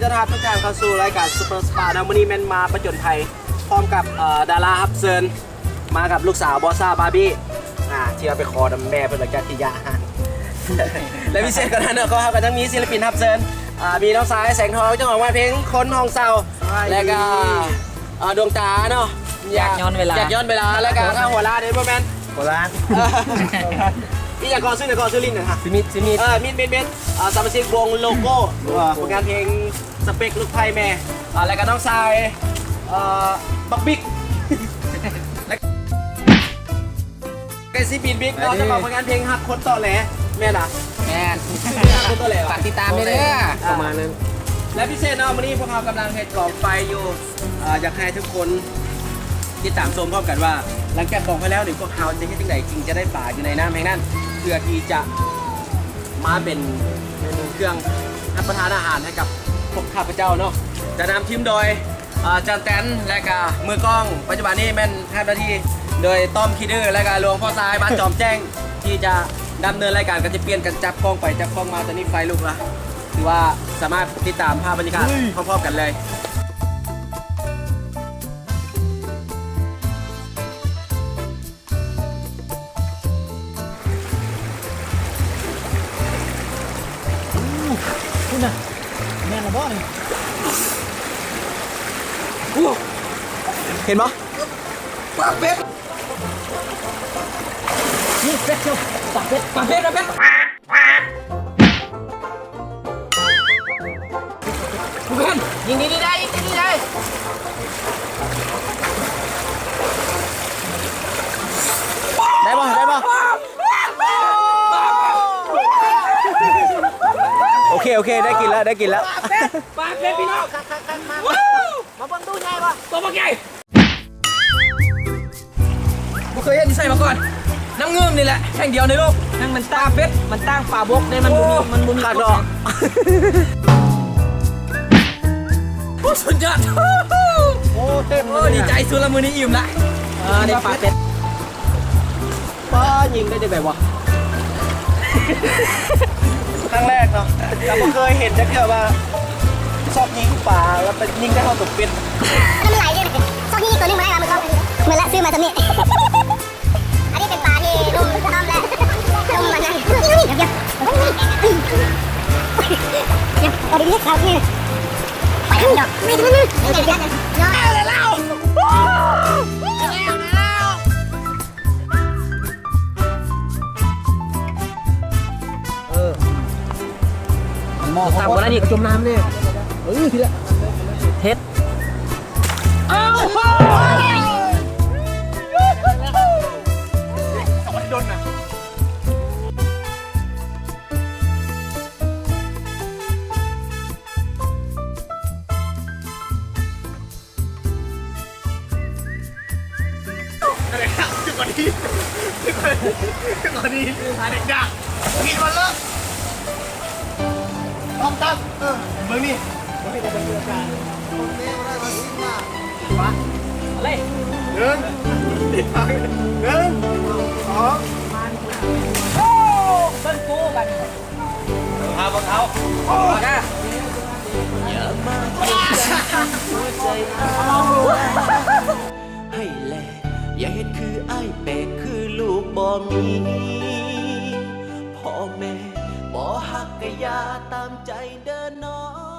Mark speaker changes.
Speaker 1: ต้อนรับทุกท่านเข้าสู่รายการซูเปอร์สปาร์นะวันนี้แมนมาประจนภัยพร้อมกับดาราฮับเซินมากับลูกสาวบอสซ่าบาร์บี้ที่เราไปคอดำแม่เพื่อนหลังจากที่ยาและพิเศษกว่านั้นก็ครับก็ทั้งมีศิลปินฮับเซินมีน้องสายแสงทองเจ้าของเพลงคนห้องเศร้าและก็ดวงตาเนาะ
Speaker 2: อยากย้อนเวลา
Speaker 1: แล้วก็ข้าวหัวลาเดนโมแมน
Speaker 3: หัวล้าน
Speaker 1: นี่อยากกอซื้อลิ้นหน่อยค่ะมิดสมาชิกวงโลโก้ผลงานเพลงสเปคลูกไพ่แม่แล้วก็น้องทรายบักบิ๊กไกซีบีนบิ๊กเนาะจะบอกผลงานเพลงฮักคนต่อแหลแม่น่ะ
Speaker 2: แมน
Speaker 1: ฮักคนต่อแหล
Speaker 2: ฝากติดตามเลย
Speaker 1: ประมาณนั้นและพิเศษเนาะวันนี้พวกเรากำลังเฮ็ดกองไฟอยู่อยากให้ทุกคนติดตามชมพร้อมกันว่าหลังจากกองไฟแล้วพวกเราจะเฮ็ดยังไงจริงจะได้ป่าอยู่ในน้ำแห่งนั้นเพื่อที่จะมาเป็นเมนูเครื่องรับประทานอาหารให้กับพวกข้าพเจ้าเนาะจะนำทีมโดยจันแตนและก็มือกล้องปัจจุบันนี้แม่นแทบนาทีโดยต้อมคิดดื้อและก็หลวงพ่อทรายบ้านจอมแจ้งที่จะดำเนินรายการก็จะเปลี่ยนกันจับกล้องไปจับกล้องมาตอนนี้ไฟลุกละถือว่าสามารถติดตามภาพบรรยากาศพร้อมๆกันเลย
Speaker 3: คุณน่ะแม่นละบ่นี่
Speaker 1: เห็นปะปากเป็ด
Speaker 3: นี่เป็ดเชียวปากเป็ด
Speaker 2: เพื่อนยิงดีได้
Speaker 1: ปโอเคได้กินแล้ว
Speaker 2: ปากเป็ดพี่น้อง
Speaker 1: มาเบิ่งดูไงวะ
Speaker 2: ตัวบักใหญ่กูเคยเห็นใส่มาก่อนน้ำเงื่อมนี่แหละแห่งเดียวในโลกนั่งมันตั้งเป็ดมันตั้งป่าบกได้มันบุมี
Speaker 1: ขาดดอก
Speaker 2: โอ้สุดยอด
Speaker 1: โอ้เต็ม
Speaker 2: ดีใจสุดละมือนี้อิ่มละได้ปลาเป็ด
Speaker 1: ป้ายิงได้แบบวะครั้งแรกเนาะแต่ผมเคยเห็นจะแค่ว่าชอบยิงปลาแล้วเป็นยิงได้เข้าตกเป็ด
Speaker 4: แล้วมันไหลเลยชอบยิงตัวนึงมาให้เราเหมือนละซื้อมาตัวนี้อันนี้เป็นปลาที่ลุ่มต้อมแล้วลุ่มมันนั่นเดี๋ยวเอาดิเนี่ยครับนี่ไปทำดอกไม่ทำนึงเดี๋ยว
Speaker 2: แล้ว
Speaker 3: มองต่ำกว่านั้นอีกจมน้ำเนี่ยทีละ
Speaker 2: เท็ด
Speaker 1: โดนนะก่อนนี้หาเด็กดักกินมันเลยต้องตั้งเมืองนี่ไม่ได้เป็นเรื่องการตรงนี้ไม่ได้มาซิ้นมา
Speaker 2: อะไร
Speaker 1: หนึ่งสอง
Speaker 2: เบิ้ลกูกัน
Speaker 1: เอา
Speaker 2: อย่ามาหัวใจ
Speaker 5: ให้แลอย่าเห็นคือไอ้แปลกคือลูกบ่มีพ่อแม่บ่ฮักกะยาตามใจเดินน้อง